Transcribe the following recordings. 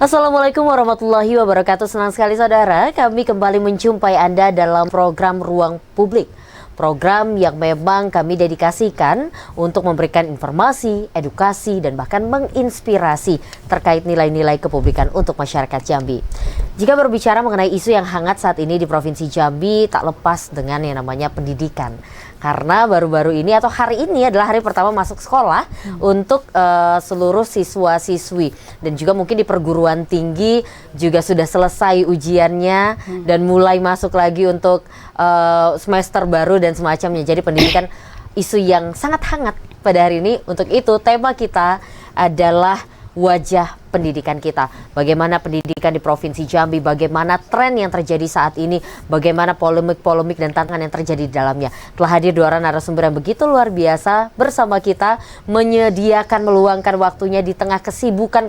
Assalamualaikum warahmatullahi wabarakatuh. Senang sekali saudara, kami kembali menjumpai Anda dalam program Ruang Publik. Program yang memang kami dedikasikan untuk memberikan informasi, edukasi, dan bahkan menginspirasi terkait nilai-nilai kepublikan untuk masyarakat Jambi. Jika berbicara mengenai isu yang hangat saat ini di Provinsi Jambi, tak lepas dengan yang namanya pendidikan. Karena baru-baru ini atau hari ini adalah hari pertama masuk sekolah untuk seluruh siswa-siswi. Dan juga mungkin di perguruan tinggi juga sudah selesai ujiannya dan mulai masuk lagi untuk semester baru dan semacamnya. Jadi pendidikan isu yang sangat hangat pada hari ini. Untuk itu tema kita adalah wajah pendidikan kita. Bagaimana pendidikan di Provinsi Jambi, bagaimana tren yang terjadi saat ini, bagaimana polemik-polemik dan tantangan yang terjadi di dalamnya. Telah hadir dua orang narasumber yang begitu luar biasa bersama kita, menyediakan, meluangkan waktunya di tengah kesibukan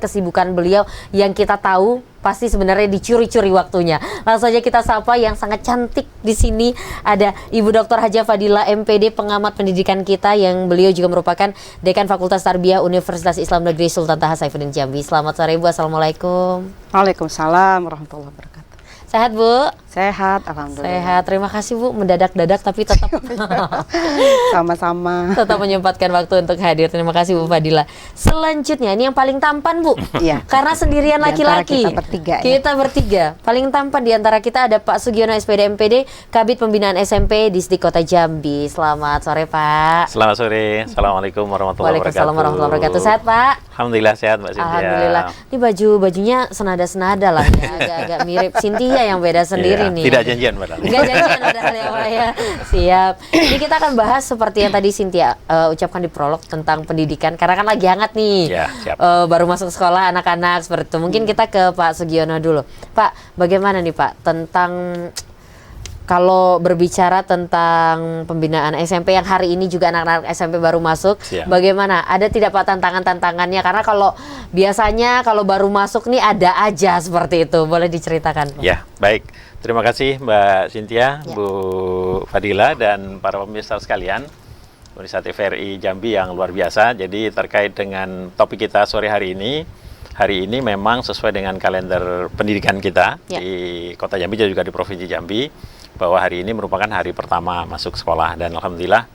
beliau yang kita tahu pasti sebenarnya dicuri-curi waktunya. Langsung saja kita sapa yang sangat cantik di sini, ada Ibu Dr. Hajah Fadila MPD, pengamat pendidikan kita, yang beliau juga merupakan Dekan Fakultas Tarbiyah Universitas Islam Negeri Sultan Taha Saifuddin Jambi. Selamat sore Bu, Assalamualaikum. Waalaikumsalam warahmatullahi wabarakatuh. Sehat Bu? Sehat, alhamdulillah. Sehat, terima kasih Bu, mendadak-dadak tapi tetap sama-sama. tetap menyempatkan waktu untuk hadir. Terima kasih Bu Fadila. Selanjutnya ini yang paling tampan Bu. Iya. Karena sendirian laki-laki. Kita bertiga. Kita bertiga. Paling tampan di antara kita ada Pak Sugiono SPD MPD, Kabid Pembinaan SMP Distrik Kota Jambi. Selamat sore Pak. Selamat sore. Assalamualaikum warahmatullahi wabarakatuh. Waalaikumsalam warahmatullahi wabarakatuh. Sehat Pak? Alhamdulillah sehat Mbak Cynthia. Alhamdulillah. Ini bajunya senada-senada lah ya. Agak-agak mirip Cynthia yang beda sendiri nih. Tidak janjian padahal. Enggak janjian padahal ya Pak ya. Siap. Ini kita akan bahas seperti yang tadi Cynthia ucapkan di prolog tentang pendidikan. Karena kan lagi hangat nih. Ya, siap. Baru masuk sekolah anak-anak seperti itu. Mungkin kita ke Pak Sugiono dulu. Pak, bagaimana nih Pak tentang kalau berbicara tentang pembinaan SMP yang hari ini juga anak-anak SMP baru masuk, bagaimana? Ada tidak Pak tantangannya? Karena kalau biasanya kalau baru masuk nih ada aja seperti itu. Boleh diceritakan Pak? Ya, baik. Terima kasih Mbak Cynthia, Bu Fadila, dan para pemirsa sekalian. Pemirsa TVRI Jambi yang luar biasa. Jadi terkait dengan topik kita sore hari ini memang sesuai dengan kalender pendidikan kita di Kota Jambi dan juga di Provinsi Jambi, bahwa hari ini merupakan hari pertama masuk sekolah. Dan alhamdulillah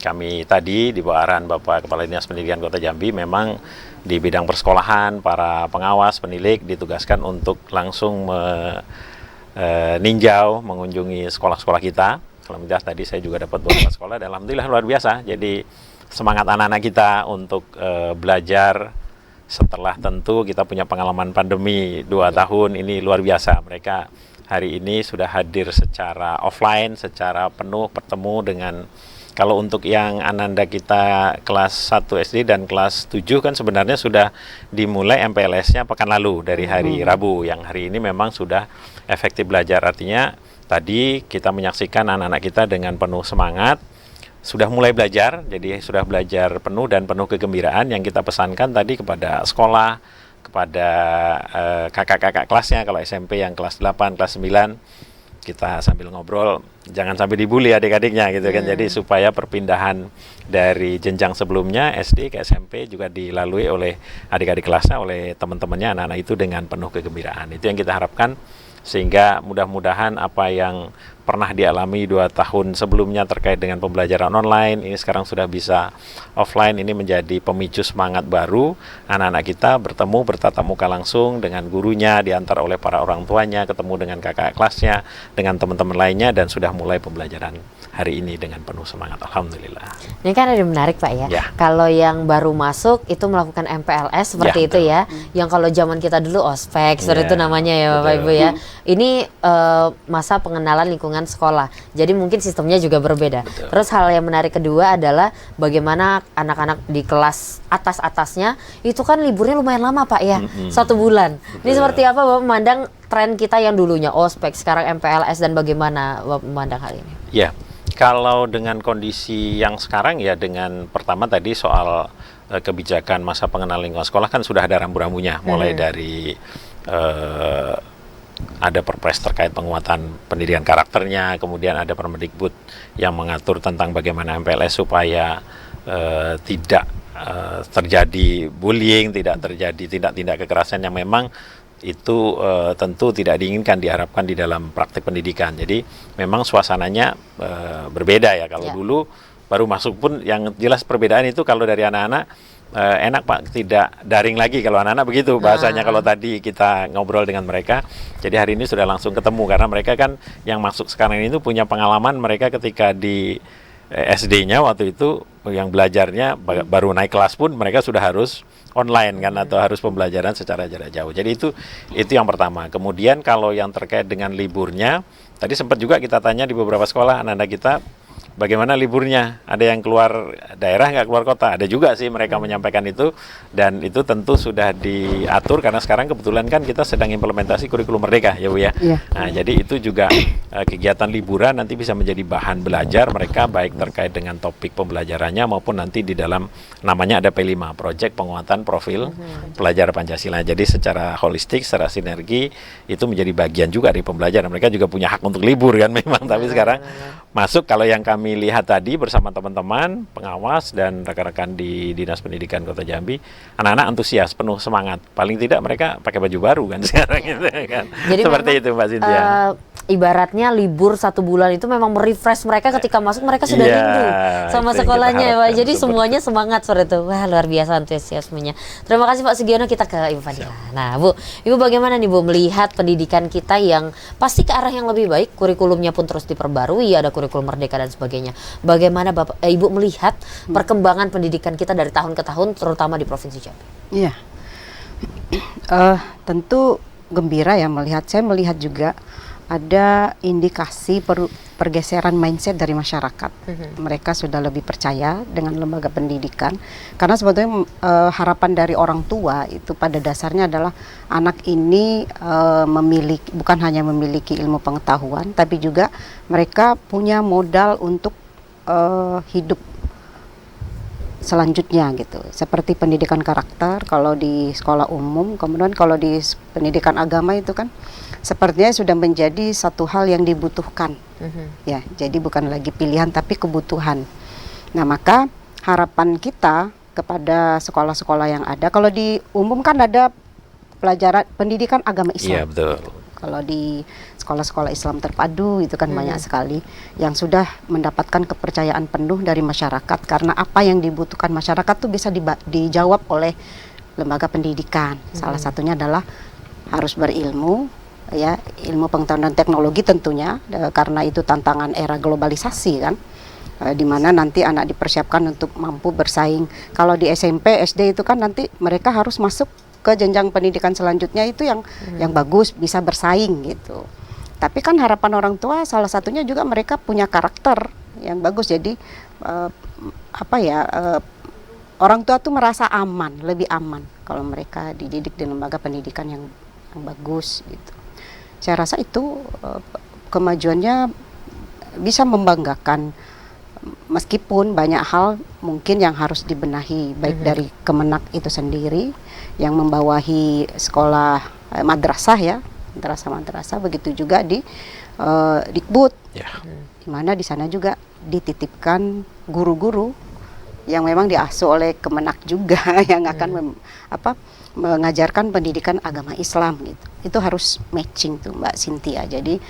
kami tadi di bawah arahan Bapak Kepala Dinas Pendidikan Kota Jambi memang di bidang persekolahan, para pengawas, penilik ditugaskan untuk langsung meninjau, mengunjungi sekolah-sekolah kita. Alhamdulillah tadi saya juga dapat beberapa sekolah dan alhamdulillah luar biasa. Jadi semangat anak-anak kita untuk belajar setelah tentu kita punya pengalaman pandemi 2 tahun ini luar biasa. Mereka hari ini sudah hadir secara offline, secara penuh bertemu dengan, kalau untuk yang Ananda kita kelas 1 SD dan kelas 7 kan sebenarnya sudah dimulai MPLS-nya pekan lalu dari hari Rabu, yang hari ini memang sudah efektif belajar. Artinya tadi kita menyaksikan anak-anak kita dengan penuh semangat, sudah mulai belajar, jadi sudah belajar penuh dan penuh kegembiraan. Yang kita pesankan tadi kepada sekolah, kepada kakak-kakak kelasnya, kalau SMP yang kelas 8, kelas 9, kita sambil ngobrol, jangan sampai dibully adik-adiknya gitu kan. Jadi supaya perpindahan dari jenjang sebelumnya SD ke SMP juga dilalui oleh adik-adik kelasnya, oleh teman-temannya, anak-anak itu dengan penuh kegembiraan. Itu yang kita harapkan, sehingga mudah-mudahan apa yang pernah dialami 2 tahun sebelumnya terkait dengan pembelajaran online, ini sekarang sudah bisa offline. Ini menjadi pemicu semangat baru anak-anak kita bertemu, bertatap muka langsung dengan gurunya, diantar oleh para orang tuanya, ketemu dengan kakak kelasnya, dengan teman-teman lainnya, dan sudah mulai pembelajaran hari ini dengan penuh semangat. Alhamdulillah. Ini kan ada menarik Pak ya. Kalau yang baru masuk itu melakukan MPLS seperti itu ya. Yang kalau zaman kita dulu ospek, seperti itu namanya ya Bapak Ibu ya. Ini masa pengenalan lingkungan sekolah. Jadi mungkin sistemnya juga berbeda. Terus hal yang menarik kedua adalah bagaimana anak-anak di kelas atas-atasnya itu kan liburnya lumayan lama Pak ya. 1 bulan. Ini seperti apa Bapak memandang tren kita yang dulunya ospek, sekarang MPLS, dan bagaimana Bapak memandang hal ini? Ya, kalau dengan kondisi yang sekarang ya, dengan pertama tadi soal kebijakan masa pengenalan lingkungan sekolah kan sudah ada rambu-rambunya, mulai dari ada perpres terkait penguatan pendidikan karakternya, kemudian ada Permendikbud yang mengatur tentang bagaimana MPLS supaya tidak terjadi bullying, tidak terjadi tindak-tindak kekerasan yang memang itu tentu tidak diinginkan, diharapkan di dalam praktek pendidikan. Jadi memang suasananya berbeda ya. Kalau dulu baru masuk pun yang jelas perbedaan itu kalau dari anak-anak enak Pak, tidak daring lagi kalau anak-anak begitu bahasanya kalau tadi kita ngobrol dengan mereka. Jadi hari ini sudah langsung ketemu karena mereka kan yang masuk sekarang ini tuh punya pengalaman mereka ketika di SD-nya waktu itu yang belajarnya baru naik kelas pun mereka sudah harus online kan atau harus pembelajaran secara jarak jauh. Jadi itu yang pertama. Kemudian kalau yang terkait dengan liburnya, tadi sempat juga kita tanya di beberapa sekolah anak-anak kita bagaimana liburnya? Ada yang keluar daerah nggak keluar kota? Ada juga sih mereka menyampaikan itu, dan itu tentu sudah diatur karena sekarang kebetulan kan kita sedang implementasi kurikulum merdeka ya Bu ya. Iya. Nah jadi itu juga kegiatan liburan nanti bisa menjadi bahan belajar mereka baik terkait dengan topik pembelajarannya maupun nanti di dalam namanya ada P5, Proyek Penguatan Profil Pelajar Pancasila. Jadi secara holistik, secara sinergi itu menjadi bagian juga dari pembelajaran. Mereka juga punya hak untuk libur kan memang, tapi sekarang masuk kalau yang kami lihat tadi bersama teman-teman pengawas dan rekan-rekan di Dinas Pendidikan Kota Jambi, anak-anak antusias, penuh semangat. Paling tidak mereka pakai baju baru kan sekarang gitu kan. Jadi seperti memang, itu Mbak Cynthia. Ibaratnya libur 1 bulan itu memang merefresh mereka ketika masuk, mereka sudah Iya, rindu sama itu yang sekolahnya kita ya Pak. harapkan, Jadi seperti semuanya semangat seperti itu. Wah luar biasa antusiasmenya. Terima kasih Pak Sugiono, kita ke Ibu Fadila. Nah Bu, Ibu bagaimana nih Bu melihat pendidikan kita yang pasti ke arah yang lebih baik, kurikulumnya pun terus diperbarui, ada kurikulum merdeka dan sebagainya. Bagaimana Ibu melihat perkembangan pendidikan kita dari tahun ke tahun, terutama di Provinsi Jambi? Iya. Tentu gembira ya melihat. Saya melihat juga ada indikasi pergeseran mindset dari masyarakat. Mereka sudah lebih percaya dengan lembaga pendidikan karena sebetulnya harapan dari orang tua itu pada dasarnya adalah anak ini bukan hanya memiliki ilmu pengetahuan, tapi juga mereka punya modal untuk hidup selanjutnya gitu. Seperti pendidikan karakter kalau di sekolah umum, kemudian kalau di pendidikan agama itu kan sepertinya sudah menjadi satu hal yang dibutuhkan. Ya, jadi bukan lagi pilihan tapi kebutuhan. Nah, maka harapan kita kepada sekolah-sekolah yang ada, kalau di umum kan ada pelajaran pendidikan agama Islam. Iya, betul. Kalau di sekolah-sekolah Islam terpadu itu kan banyak sekali yang sudah mendapatkan kepercayaan penuh dari masyarakat karena apa yang dibutuhkan masyarakat tuh bisa dijawab oleh lembaga pendidikan. Salah satunya adalah harus berilmu, ya, ilmu pengetahuan dan teknologi tentunya karena itu tantangan era globalisasi kan. Di mana nanti anak dipersiapkan untuk mampu bersaing. Kalau di SMP, SD itu kan nanti mereka harus masuk ke jenjang pendidikan selanjutnya itu yang bagus, bisa bersaing gitu. Tapi kan harapan orang tua salah satunya juga mereka punya karakter yang bagus. Jadi orang tua tuh merasa aman, lebih aman kalau mereka dididik di lembaga pendidikan yang bagus gitu. Saya rasa itu kemajuannya bisa membanggakan. Meskipun banyak hal mungkin yang harus dibenahi baik dari Kemenak itu sendiri yang membawahi sekolah madrasah ya, madrasah begitu juga di Dikbud, di mana di sana juga dititipkan guru-guru yang memang diasuh oleh Kemenak juga yang akan mengajarkan pendidikan agama Islam gitu. Itu harus matching tuh Mbak Cynthia. Jadi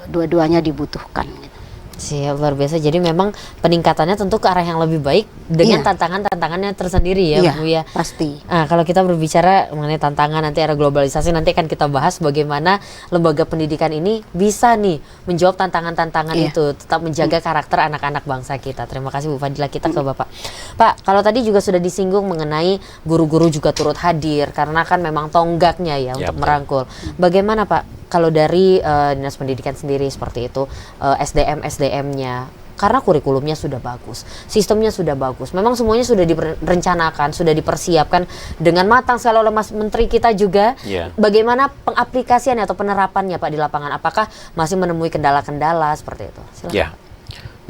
dua-duanya dibutuhkan gitu. Siap, luar biasa. Jadi memang peningkatannya tentu ke arah yang lebih baik dengan tantangan-tantangannya tersendiri ya Bu ya. Pasti. Nah, kalau kita berbicara mengenai tantangan nanti era globalisasi, nanti akan kita bahas bagaimana lembaga pendidikan ini bisa nih menjawab tantangan-tantangan itu, tetap menjaga karakter anak-anak bangsa kita. Terima kasih Bu Fadila. Kita ke Bapak. Pak, kalau tadi juga sudah disinggung mengenai guru-guru juga turut hadir karena kan memang tonggaknya ya untuk merangkul. Bagaimana Pak kalau dari Dinas Pendidikan sendiri seperti itu, SDM-nya, karena kurikulumnya sudah bagus, sistemnya sudah bagus, memang semuanya sudah direncanakan, sudah dipersiapkan dengan matang sekali oleh Mas Menteri kita juga. Bagaimana pengaplikasiannya atau penerapannya Pak di lapangan? Apakah masih menemui kendala-kendala seperti itu? Silakan.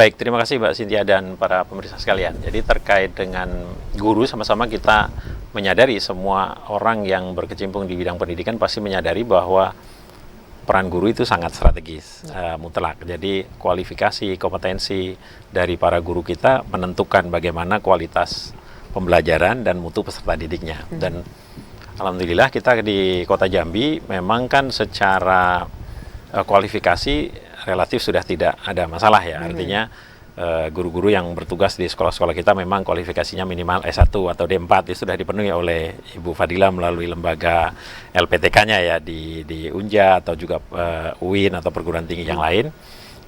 Baik, terima kasih Mbak Cynthia dan para pemirsa sekalian. Jadi terkait dengan guru, sama-sama kita menyadari semua orang yang berkecimpung di bidang pendidikan pasti menyadari bahwa peran guru itu sangat strategis, mutlak. Jadi kualifikasi, kompetensi dari para guru kita menentukan bagaimana kualitas pembelajaran dan mutu peserta didiknya. Dan Alhamdulillah kita di Kota Jambi memang kan secara kualifikasi relatif sudah tidak ada masalah ya. Artinya guru-guru yang bertugas di sekolah-sekolah kita memang kualifikasinya minimal S1 atau D4 itu sudah dipenuhi oleh Ibu Fadila melalui lembaga LPTK-nya ya di Unja atau juga UIN atau perguruan tinggi yang lain.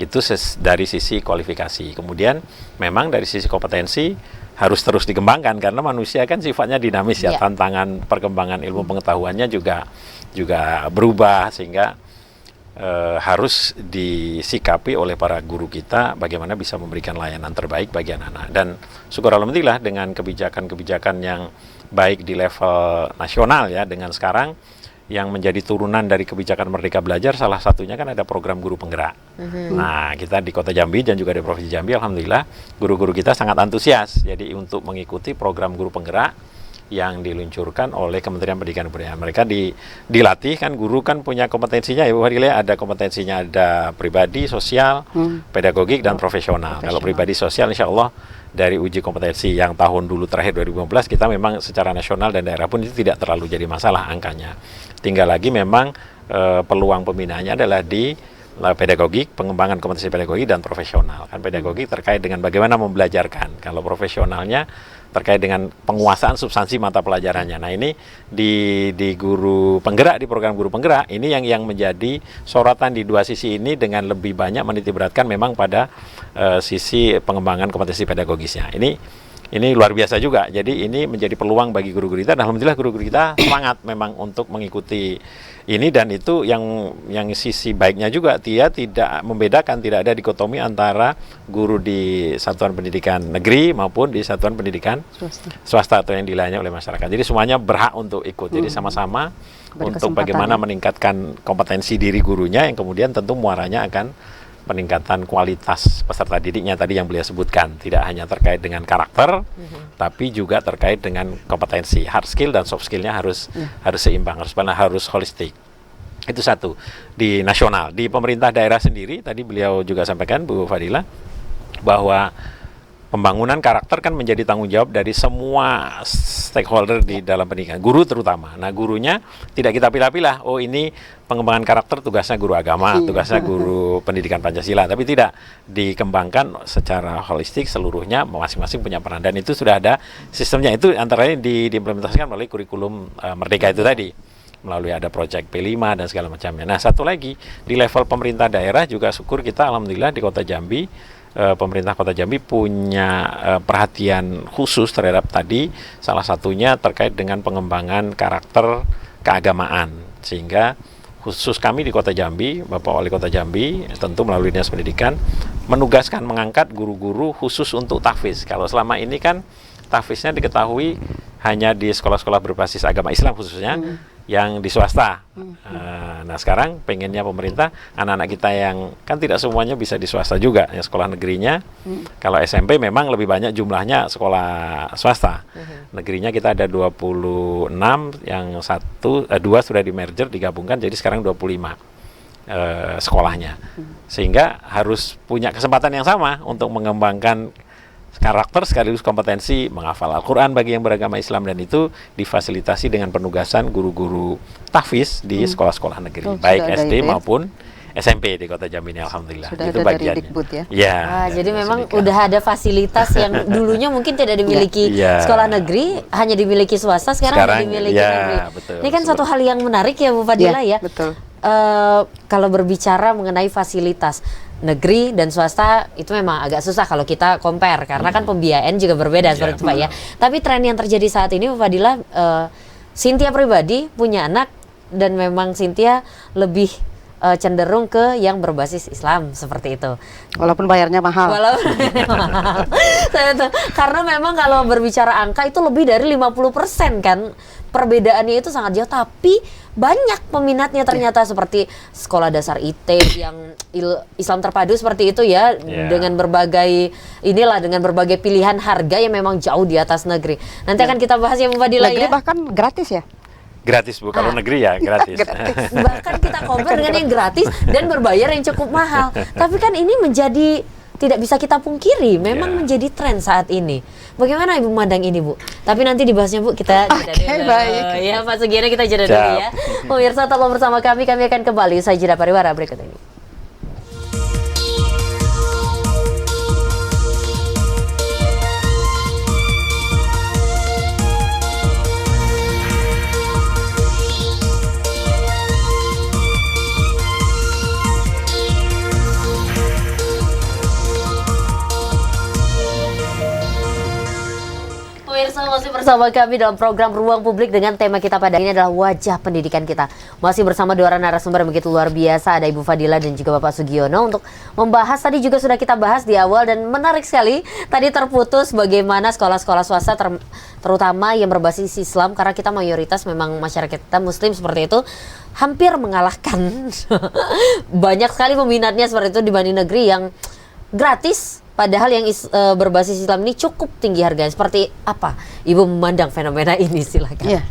Itu dari sisi kualifikasi. Kemudian memang dari sisi kompetensi harus terus dikembangkan karena manusia kan sifatnya dinamis ya. Tantangan perkembangan ilmu pengetahuannya juga berubah sehingga harus disikapi oleh para guru kita bagaimana bisa memberikan layanan terbaik bagi anak-anak. Dan syukur alhamdulillah dengan kebijakan-kebijakan yang baik di level nasional ya, dengan sekarang yang menjadi turunan dari kebijakan Merdeka Belajar, salah satunya kan ada program guru penggerak. Nah, kita di Kota Jambi dan juga di Provinsi Jambi, alhamdulillah guru-guru kita sangat antusias. Jadi untuk mengikuti program guru penggerak yang diluncurkan oleh Kementerian Pendidikan dan Kebudayaan. Mereka dilatih kan, guru kan punya kompetensinya ya Bu Fadila, ada kompetensinya, ada pribadi, sosial, pedagogik, dan profesional. Kalau pribadi sosial insya Allah dari uji kompetensi yang tahun dulu terakhir 2015 kita memang secara nasional dan daerah pun itu tidak terlalu jadi masalah angkanya. Tinggal lagi memang peluang pembinaannya adalah di pedagogik, pengembangan kompetensi pedagogik dan profesional. Kan pedagogik terkait dengan bagaimana membelajarkan. Kalau profesionalnya terkait dengan penguasaan substansi mata pelajarannya. Nah ini di guru penggerak, di program guru penggerak, ini yang menjadi sorotan di dua sisi ini dengan lebih banyak menitikberatkan memang pada sisi pengembangan kompetensi pedagogisnya. Ini luar biasa juga. Jadi ini menjadi peluang bagi guru-guru kita. Dan alhamdulillah guru-guru kita semangat memang untuk mengikuti ini, dan itu yang sisi baiknya juga dia tidak membedakan, tidak ada dikotomi antara guru di satuan pendidikan negeri maupun di satuan pendidikan swasta atau yang dilayani oleh masyarakat. Jadi semuanya berhak untuk ikut. Jadi sama-sama untuk bagaimana meningkatkan kompetensi diri gurunya yang kemudian tentu muaranya akan peningkatan kualitas peserta didiknya tadi yang beliau sebutkan. Tidak hanya terkait dengan karakter, tapi juga terkait dengan kompetensi. Hard skill dan soft skillnya harus seimbang, harus holistik. Itu satu. Di nasional, di pemerintah daerah sendiri, tadi beliau juga sampaikan Bu Fadila, bahwa pembangunan karakter kan menjadi tanggung jawab dari semua stakeholder di dalam pendidikan, guru terutama. Nah gurunya tidak kita pilih-pilih, oh ini pengembangan karakter tugasnya guru agama, tugasnya guru pendidikan Pancasila, tapi tidak, dikembangkan secara holistik seluruhnya, masing-masing punya peran, dan itu sudah ada sistemnya. Itu antara lain diimplementasikan melalui kurikulum Merdeka itu tadi, melalui ada proyek P5 dan segala macamnya. Nah satu lagi, di level pemerintah daerah juga syukur kita alhamdulillah di Kota Jambi, pemerintah Kota Jambi punya perhatian khusus terhadap tadi, salah satunya terkait dengan pengembangan karakter keagamaan, sehingga khusus kami di Kota Jambi, Bapak Wali Kota Jambi tentu melalui Dinas Pendidikan menugaskan mengangkat guru-guru khusus untuk tahfiz. Kalau selama ini kan tahfiznya diketahui hanya di sekolah-sekolah berbasis agama Islam khususnya, yang di swasta. Nah sekarang pengennya pemerintah, anak-anak kita yang kan tidak semuanya bisa di swasta juga, yang sekolah negerinya. Kalau SMP memang lebih banyak jumlahnya sekolah swasta. Negerinya kita ada 26, yang dua sudah di merger, digabungkan jadi sekarang 25 sekolahnya. Sehingga harus punya kesempatan yang sama untuk mengembangkan karakter sekaligus kompetensi menghafal Al-Quran bagi yang beragama Islam, dan itu difasilitasi dengan penugasan guru-guru tahfiz di sekolah-sekolah negeri, baik SD maupun SMP di Kota Jambi ini, alhamdulillah. Sudah itu ada bagiannya. dari Dikbud ya? Ya, jadi memang udah ada fasilitas yang dulunya mungkin tidak dimiliki sekolah negeri, hanya dimiliki swasta, sekarang dimiliki negeri. Betul, ini kan satu hal yang menarik ya Bu Fadila ya. Betul. Kalau berbicara mengenai fasilitas negeri dan swasta itu memang agak susah kalau kita compare, karena kan pembiayaan juga berbeda seperti itu Pak ya. Tapi tren yang terjadi saat ini Bu Fadila, Cynthia pribadi punya anak dan memang Cynthia lebih cenderung ke yang berbasis Islam seperti itu. Walaupun bayarnya mahal. Karena memang kalau berbicara angka itu lebih dari 50% kan. Perbedaannya itu sangat jauh, tapi banyak peminatnya ternyata, seperti sekolah dasar IT yang Islam terpadu seperti itu ya, dengan berbagai dengan berbagai pilihan harga yang memang jauh di atas negeri. Nanti akan kita bahas ya Bu Fadila ya. Negeri bahkan gratis ya? Gratis Bu, kalau negeri ya gratis. Bahkan kita compare dengan yang gratis dan berbayar yang cukup mahal. Tapi kan ini menjadi tidak bisa kita pungkiri memang Ya. menjadi tren saat ini. Bagaimana Ibu memandang ini, Bu? Tapi nanti dibahasnya, Bu, kita jeda dulu. baik. Ya, Pak Sugiono, kita jeda dulu Siap. ya. Pemirsa, tetap bersama kami akan kembali usai jeda pariwara berikut ini. Pemirsa, masih bersama kami dalam program Ruang Publik dengan tema kita pada ini adalah wajah pendidikan kita. Masih bersama dua orang narasumber yang begitu luar biasa, ada Ibu Fadila dan juga Bapak Sugiono untuk membahas, tadi juga sudah kita bahas di awal dan menarik sekali. Tadi terputus bagaimana sekolah-sekolah swasta terutama yang berbasis Islam, karena kita mayoritas memang masyarakat kita Muslim seperti itu, hampir mengalahkan banyak sekali peminatnya seperti itu dibanding negeri yang gratis. Padahal yang berbasis Islam ini cukup tinggi harganya. Seperti apa Ibu memandang fenomena ini? Silakan. Iya.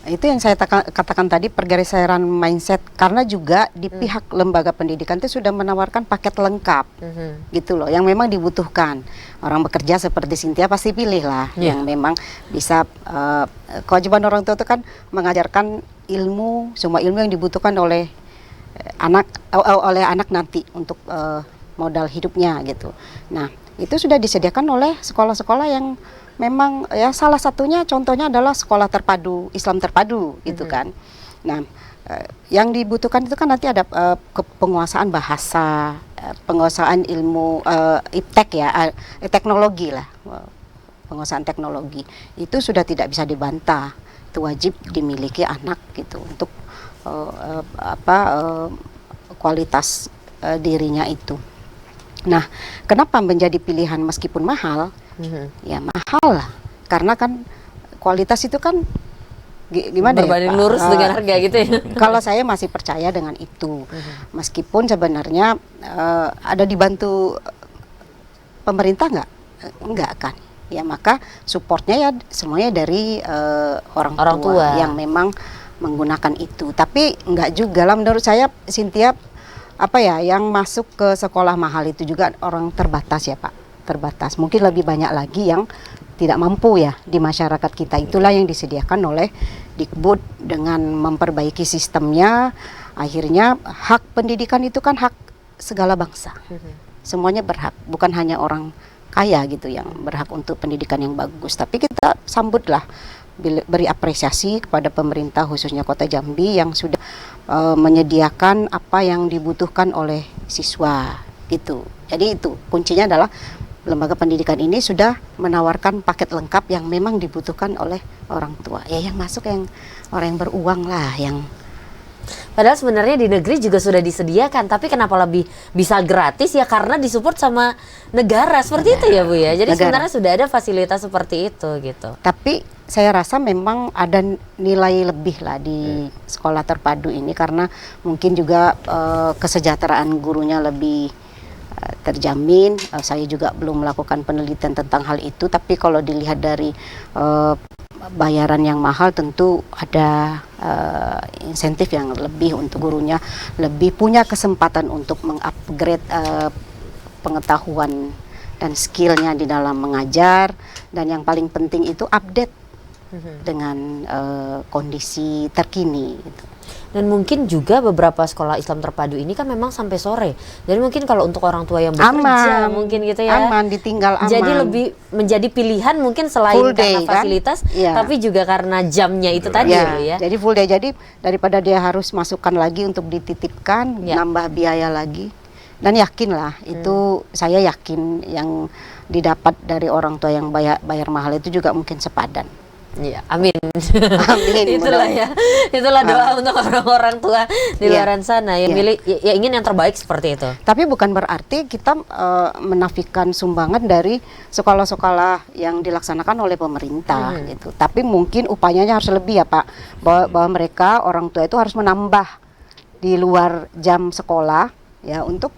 Itu yang saya katakan tadi, pergeseran mindset, karena juga di pihak lembaga pendidikan itu sudah menawarkan paket lengkap gitu loh, yang memang dibutuhkan. Orang bekerja seperti Cynthia pasti pilih lah yang memang bisa, kewajiban orang tua itu kan mengajarkan ilmu, semua ilmu yang dibutuhkan oleh anak nanti untuk modal hidupnya gitu. Nah, itu sudah disediakan oleh sekolah-sekolah yang memang ya salah satunya contohnya adalah sekolah terpadu, Islam terpadu gitu kan. Nah, yang dibutuhkan itu kan nanti ada penguasaan bahasa, penguasaan ilmu iptek ya, teknologi lah. Penguasaan teknologi. Itu sudah tidak bisa dibantah. Itu wajib dimiliki anak gitu untuk kualitas dirinya itu. Nah, kenapa menjadi pilihan meskipun mahal? Ya mahal lah, karena kan kualitas itu kan gimana berbanding ya, lurus dengan harga gitu ya. Kalau saya masih percaya dengan itu, meskipun sebenarnya ada dibantu pemerintah enggak kan? Ya maka supportnya ya semuanya dari orang tua yang memang menggunakan itu. Tapi enggak juga lah menurut saya, Cynthia, yang masuk ke sekolah mahal itu juga orang terbatas ya Pak, terbatas. Mungkin lebih banyak lagi yang tidak mampu ya di masyarakat kita. Itulah yang disediakan oleh Dikbud dengan memperbaiki sistemnya. Akhirnya hak pendidikan itu kan hak segala bangsa. Semuanya berhak, bukan hanya orang kaya gitu yang berhak untuk pendidikan yang bagus. Tapi kita sambutlah, beri apresiasi kepada pemerintah khususnya Kota Jambi yang sudah menyediakan apa yang dibutuhkan oleh siswa gitu. Jadi itu kuncinya adalah lembaga pendidikan ini sudah menawarkan paket lengkap yang memang dibutuhkan oleh orang tua. Ya yang masuk yang orang yang beruang lah yang. Padahal sebenarnya di negeri juga sudah disediakan, tapi kenapa lebih bisa gratis ya karena disupport sama negara seperti itu ya Bu ya. Jadi sebenarnya sudah ada fasilitas seperti itu gitu. Tapi saya rasa memang ada nilai lebih lah di sekolah terpadu ini karena mungkin juga kesejahteraan gurunya lebih terjamin. Saya juga belum melakukan penelitian tentang hal itu, tapi kalau dilihat dari bayaran yang mahal tentu ada insentif yang lebih untuk gurunya, lebih punya kesempatan untuk mengupgrade pengetahuan dan skillnya di dalam mengajar, dan yang paling penting itu update dengan kondisi terkini gitu. Dan mungkin juga beberapa sekolah Islam terpadu ini kan memang sampai sore. Jadi mungkin kalau untuk orang tua yang bekerja mungkin gitu ya. Aman, ditinggal aman. Jadi lebih menjadi pilihan mungkin selain full day, karena fasilitas, kan? tapi juga karena jamnya itu tadi ya. Jadi full day. Jadi daripada dia harus masukkan lagi untuk dititipkan, nambah biaya lagi. Dan yakinlah itu, saya yakin yang didapat dari orang tua yang bayar mahal itu juga mungkin sepadan. Iya, amin. Amin. Itulah ya, itulah doa untuk orang-orang tua di luar sana yang milih, ya ingin yang terbaik seperti itu. Tapi bukan berarti kita menafikan sumbangan dari sekolah-sekolah yang dilaksanakan oleh pemerintah gitu. Tapi mungkin upayanya harus lebih ya Pak, bahwa mereka orang tua itu harus menambah di luar jam sekolah ya untuk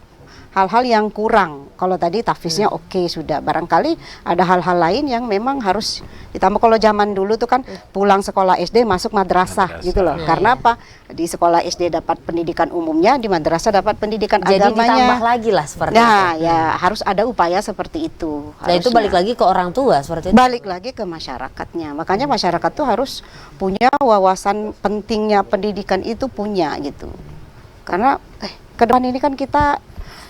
hal-hal yang kurang. Kalau tadi tahfiznya oke sudah, barangkali ada hal-hal lain yang memang harus ditambah. Kalau zaman dulu tuh kan pulang sekolah SD masuk madrasah gitu loh. Karena apa? Di sekolah SD dapat pendidikan umumnya, di madrasah dapat pendidikan Jadi agamanya. ditambah lagi lah seperti Nah, itu. ya harus ada upaya seperti itu. Dan itu harusnya. balik lagi ke orang tua seperti itu. Balik lagi ke masyarakatnya. Makanya masyarakat tuh harus punya wawasan pentingnya pendidikan itu punya gitu. Karena ke depan ini kan kita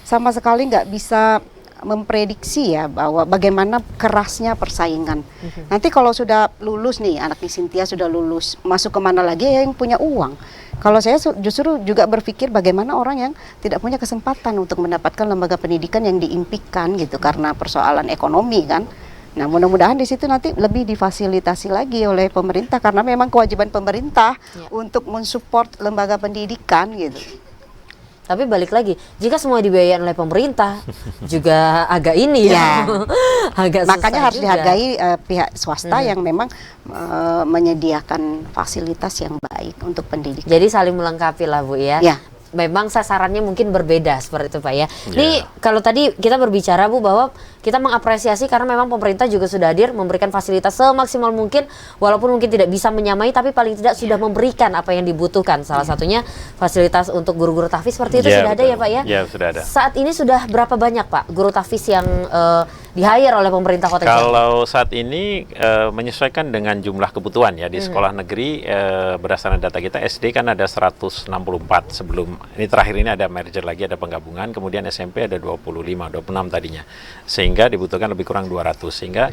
sama sekali nggak bisa memprediksi ya bahwa bagaimana kerasnya persaingan. Nanti kalau sudah lulus nih, anaknya Cynthia sudah lulus, masuk kemana lagi ya yang punya uang. Kalau saya justru juga berpikir bagaimana orang yang tidak punya kesempatan untuk mendapatkan lembaga pendidikan yang diimpikan gitu karena persoalan ekonomi kan. Nah, mudah-mudahan di situ nanti lebih difasilitasi lagi oleh pemerintah karena memang kewajiban pemerintah untuk mensupport lembaga pendidikan gitu. Tapi balik lagi, jika semua dibiayain oleh pemerintah juga agak ini ya, agak susah Makanya harus juga. dihargai pihak swasta yang memang menyediakan fasilitas yang baik untuk pendidikan. Jadi saling melengkapi lah Bu ya. Ya. Memang sasarannya mungkin berbeda seperti itu Pak ya. Ini Ya. kalau tadi kita berbicara Bu bahwa kita mengapresiasi karena memang pemerintah juga sudah hadir memberikan fasilitas semaksimal mungkin walaupun mungkin tidak bisa menyamai tapi paling tidak sudah memberikan apa yang dibutuhkan. Salah satunya fasilitas untuk guru-guru tahfiz seperti itu Ya, sudah ada betul. ya Pak ya? Ya, sudah ada. Saat ini sudah berapa banyak Pak guru tahfiz yang di-hire oleh pemerintah Kota Jambi? Kalau saat ini menyesuaikan dengan jumlah kebutuhan ya di sekolah negeri berdasarkan data kita SD kan ada 164 sebelum ini terakhir ini ada merger lagi ada penggabungan kemudian SMP ada 25 26 tadinya sehingga dibutuhkan lebih kurang 200 sehingga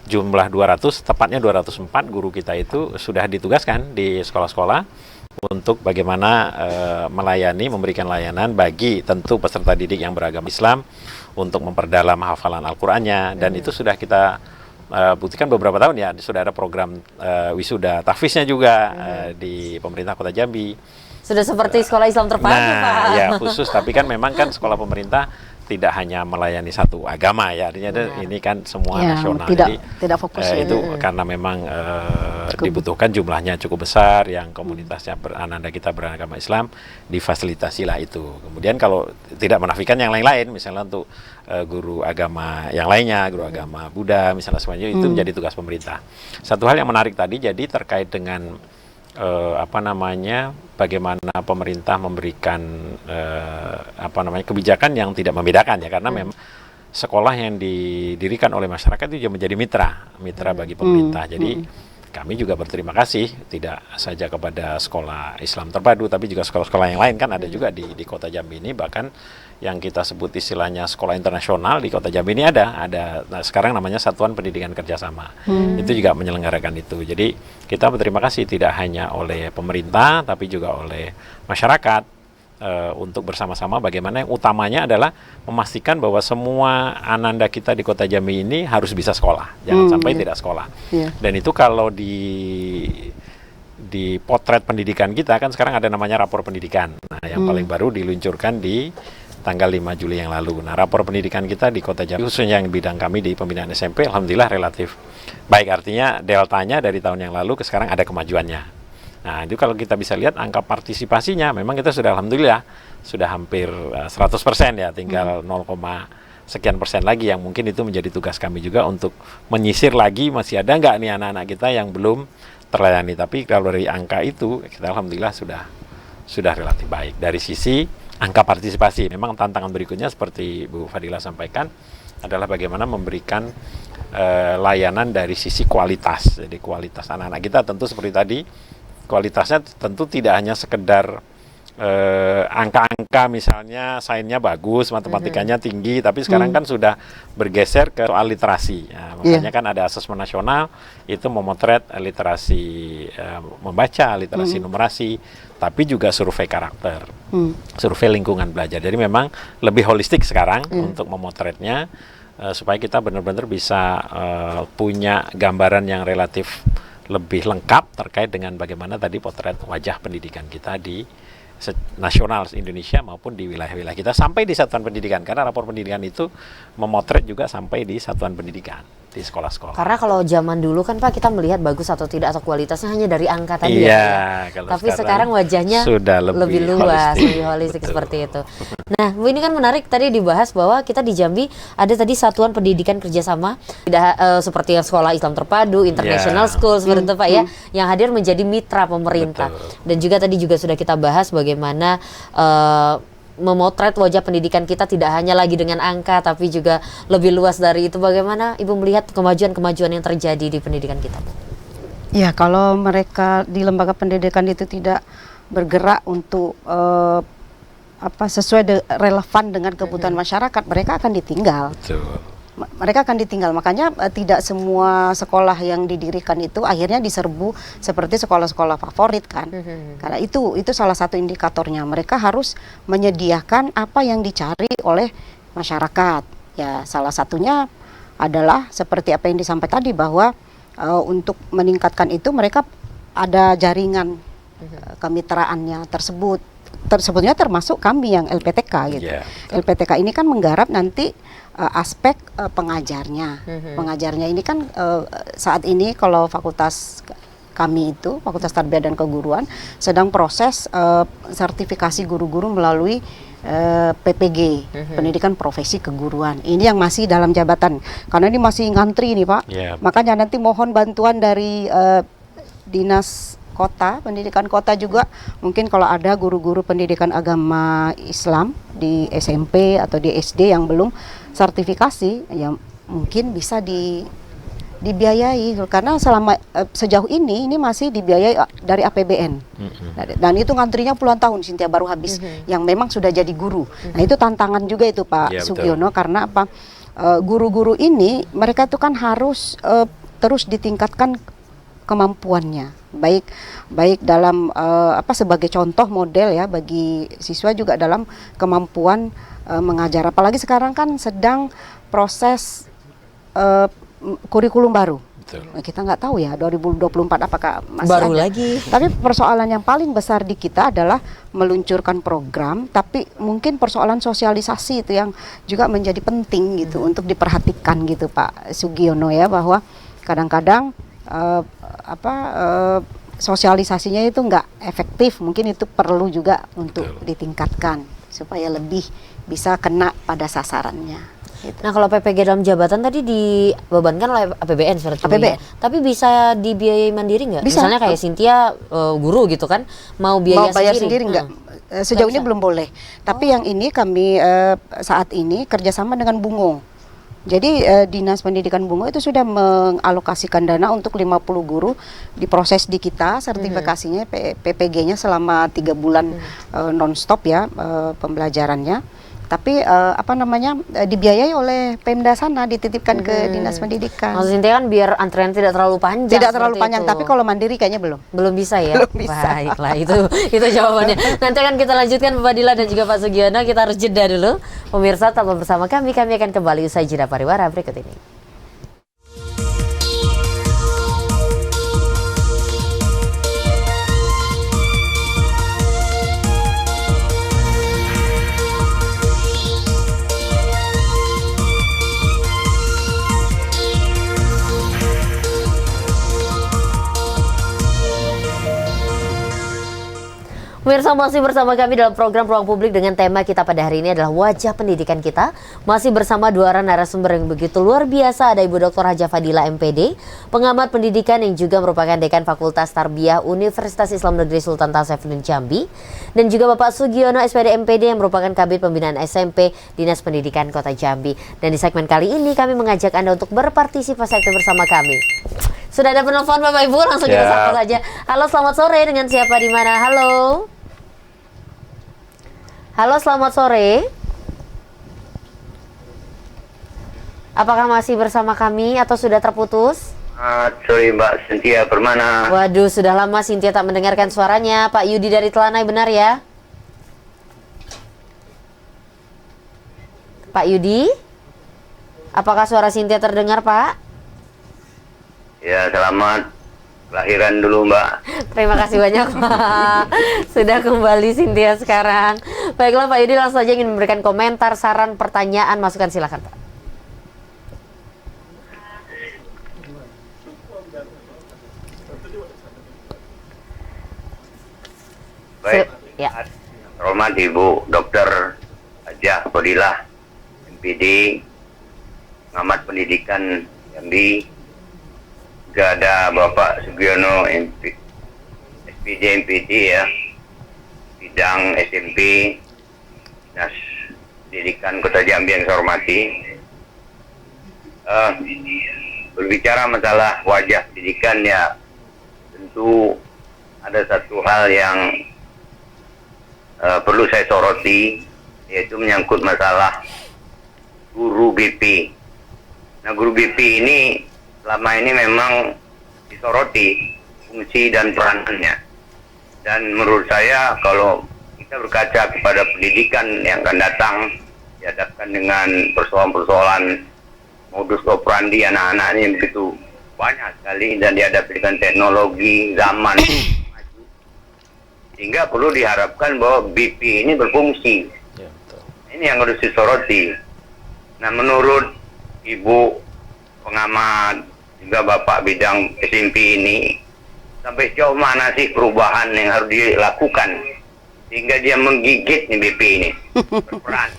jumlah 200 tepatnya 204 guru kita itu sudah ditugaskan di sekolah-sekolah untuk bagaimana melayani memberikan layanan bagi tentu peserta didik yang beragama Islam untuk memperdalam hafalan Al-Qur'annya dan itu sudah kita buktikan beberapa tahun ya sudah ada program wisuda tahfiznya juga di pemerintah Kota Jambi. Sudah seperti sekolah Islam terpadu Pak. Ya khusus tapi kan memang kan sekolah pemerintah tidak hanya melayani satu agama ya artinya ini kan semua Ya, nasional tidak fokus ya. itu karena memang dibutuhkan jumlahnya cukup besar yang komunitasnya anak-anak kita beragama Islam difasilitasilah itu kemudian kalau tidak menafikan yang lain-lain misalnya untuk guru agama yang lainnya guru agama Buddha misalnya semuanya itu menjadi tugas pemerintah. Satu hal yang menarik tadi jadi terkait dengan bagaimana pemerintah memberikan kebijakan yang tidak membedakan ya karena memang sekolah yang didirikan oleh masyarakat itu juga menjadi mitra bagi pemerintah. Jadi kami juga berterima kasih tidak saja kepada sekolah Islam terpadu tapi juga sekolah-sekolah yang lain kan ada juga di Kota Jambi ini bahkan yang kita sebut istilahnya sekolah internasional di Kota Jambi ini ada sekarang namanya Satuan Pendidikan Kerjasama itu juga menyelenggarakan itu jadi kita berterima kasih tidak hanya oleh pemerintah tapi juga oleh masyarakat untuk bersama-sama bagaimana yang utamanya adalah memastikan bahwa semua ananda kita di Kota Jambi ini harus bisa sekolah jangan sampai tidak sekolah dan itu kalau di potret pendidikan kita kan sekarang ada namanya rapor pendidikan yang paling baru diluncurkan di tanggal 5 Juli yang lalu. Nah, rapor pendidikan kita di Kota Jambi, khususnya yang bidang kami di pembinaan SMP, alhamdulillah relatif baik. Artinya deltanya dari tahun yang lalu ke sekarang ada kemajuannya. Nah, itu kalau kita bisa lihat angka partisipasinya, memang kita sudah alhamdulillah sudah hampir 100% ya, tinggal 0, sekian persen lagi yang mungkin itu menjadi tugas kami juga untuk menyisir lagi masih ada nggak nih anak-anak kita yang belum terlayani. Tapi kalau dari angka itu kita alhamdulillah sudah relatif baik dari sisi angka partisipasi. Memang tantangan berikutnya seperti Bu Fadila sampaikan adalah bagaimana memberikan layanan dari sisi kualitas. Jadi kualitas anak-anak kita tentu seperti tadi, kualitasnya tentu tidak hanya sekedar angka-angka misalnya sainnya bagus, matematikanya tinggi, tapi sekarang kan sudah bergeser ke soal literasi. Nah, makanya kan ada asesmen nasional itu memotret literasi membaca, literasi numerasi, tapi juga survei karakter, survei lingkungan belajar. Jadi memang lebih holistik sekarang untuk memotretnya supaya kita benar-benar bisa punya gambaran yang relatif lebih lengkap terkait dengan bagaimana tadi potret wajah pendidikan kita di nasional Indonesia maupun di wilayah-wilayah kita sampai di satuan pendidikan karena rapor pendidikan itu memotret juga sampai di satuan pendidikan. di sekolah-sekolah. Karena kalau zaman dulu kan Pak kita melihat bagus atau tidak atau kualitasnya hanya dari angka tadi Iya, ya. Pak, ya. kalau Tapi sekarang wajahnya sudah lebih luas, holistik. lebih holistik Betul. seperti itu. Nah, Bu, ini kan menarik tadi dibahas bahwa kita di Jambi ada tadi satuan pendidikan kerjasama tidak seperti yang sekolah Islam terpadu, international Ya. school seperti itu Pak ya, yang hadir menjadi mitra pemerintah. Betul. Dan juga tadi juga sudah kita bahas bagaimana memotret wajah pendidikan kita tidak hanya lagi dengan angka tapi juga lebih luas dari itu. Bagaimana Ibu melihat kemajuan-kemajuan yang terjadi di pendidikan kita, Bu? Ya, kalau mereka di lembaga pendidikan itu tidak bergerak untuk sesuai relevan dengan kebutuhan masyarakat, mereka akan ditinggal. Betul. Mereka akan ditinggal, makanya tidak semua sekolah yang didirikan itu akhirnya diserbu seperti sekolah-sekolah favorit kan. Karena itu salah satu indikatornya. Mereka harus menyediakan apa yang dicari oleh masyarakat. Ya, salah satunya adalah seperti apa yang disampaikan tadi bahwa untuk meningkatkan itu mereka ada jaringan kemitraannya tersebutnya termasuk kami yang LPTK gitu. Yeah. LPTK ini kan menggarap nanti aspek pengajarnya. Pengajarnya ini kan saat ini kalau fakultas kami itu Fakultas Tarbiyah dan Keguruan sedang proses sertifikasi guru-guru melalui PPG, Pendidikan Profesi Keguruan. Ini yang masih dalam jabatan karena ini masih ngantri nih Pak. Yeah. Makanya nanti mohon bantuan dari Dinas Kota, Pendidikan Kota juga, mungkin kalau ada guru-guru pendidikan agama Islam di SMP atau di SD yang belum sertifikasi, ya mungkin bisa dibiayai karena selama sejauh ini masih dibiayai dari APBN. Dan itu ngantrinya puluhan tahun Cynthia baru habis yang memang sudah jadi guru. Nah, itu tantangan juga itu Pak Ya, Sugiono karena apa? Guru-guru ini mereka itu kan harus terus ditingkatkan kemampuannya, baik dalam sebagai contoh model ya bagi siswa juga dalam kemampuan mengajar. Apalagi sekarang kan sedang proses kurikulum baru. Betul. Nah, kita nggak tahu ya 2024 apakah masih Baru ada. lagi. Tapi persoalan yang paling besar di kita adalah meluncurkan program, tapi mungkin persoalan sosialisasi itu yang juga menjadi penting gitu untuk diperhatikan gitu Pak Sugiono ya, bahwa kadang-kadang sosialisasinya itu nggak efektif. Mungkin itu perlu juga untuk ditingkatkan supaya lebih bisa kena pada sasarannya gitu. Nah, kalau PPG dalam jabatan tadi dibebankan oleh APBN seperti itu ya. APBN. Tapi bisa dibiayai mandiri nggak? Bisa. Misalnya kayak Cynthia guru gitu kan, mau biaya Mau bayar sendiri nggak? Sejauh ini belum boleh. Tapi yang ini kami saat ini kerjasama dengan Bungo. Jadi Dinas Pendidikan Bungo itu sudah mengalokasikan dana untuk 50 guru diproses di kita sertifikasinya PPG-nya selama 3 bulan non-stop ya pembelajarannya. Tapi dibiayai oleh Pemda sana, dititipkan ke Dinas Pendidikan. Maksudnya kan biar antrean tidak terlalu panjang. Tidak terlalu seperti panjang, itu. tapi kalau mandiri kayaknya belum. Belum bisa ya? Belum bisa. Baiklah, itu jawabannya. Nanti akan kita lanjutkan Bapak Dila dan juga Pak Sugiono. Kita harus jeda dulu. Pemirsa, tetap bersama kami akan kembali usai jeda pariwara berikut ini. Pemirsa, masih bersama kami dalam program Ruang Publik dengan tema kita pada hari ini adalah wajah pendidikan kita. Masih bersama dua orang narasumber yang begitu luar biasa. Ada Ibu Dr. Haja Fadila MPD, pengamat pendidikan yang juga merupakan Dekan Fakultas Tarbiyah Universitas Islam Negeri Sultan Tasavvudin Jambi. Dan juga Bapak Sugiono SPD MPD yang merupakan Kabid Pembinaan SMP Dinas Pendidikan Kota Jambi. Dan di segmen kali ini kami mengajak Anda untuk berpartisipasi aktif bersama kami. Sudah ada penelpon Bapak Ibu, langsung kita sapa saja. Halo, selamat sore, dengan siapa di mana? Halo. Halo, selamat sore. Apakah masih bersama kami atau sudah terputus? Sorry Mbak Cynthia Permana. Waduh, sudah lama Cynthia tak mendengarkan suaranya. Pak Yudi dari Telanai, benar ya? Pak Yudi? Apakah suara Cynthia terdengar, Pak? Ya, selamat lahiran dulu Mbak. Terima kasih banyak Pak. Sudah kembali Cynthia sekarang. Baiklah Pak Yudi, langsung saja ingin memberikan komentar, saran, pertanyaan, masukan, silakan Pak. Baik. Ya. Hormat Ibu Dr. Hajah Fadilah, MPD, pengamat pendidikan Jambi. Juga ada Bapak Sugiono, SPD MPD ya, bidang SMP, Dinas Pendidikan Kota Jambi yang saya hormati. Berbicara masalah wajah pendidikan ya, tentu ada satu hal yang perlu saya soroti, yaitu menyangkut masalah guru BP. Nah, guru BP ini selama ini memang disoroti fungsi dan peranannya. Dan menurut saya kalau kita berkaca kepada pendidikan yang akan datang, dihadapkan dengan persoalan-persoalan modus operandi anak-anak ini begitu banyak sekali dan dihadapi dengan teknologi zaman maju, sehingga perlu diharapkan bahwa BP ini berfungsi. Ya, betul. Ini yang harus disoroti. Nah, menurut Ibu pengamat juga Bapak bidang SMP ini, sampai sejauh mana sih perubahan yang harus dilakukan sehingga dia menggigit nih BP ini berperan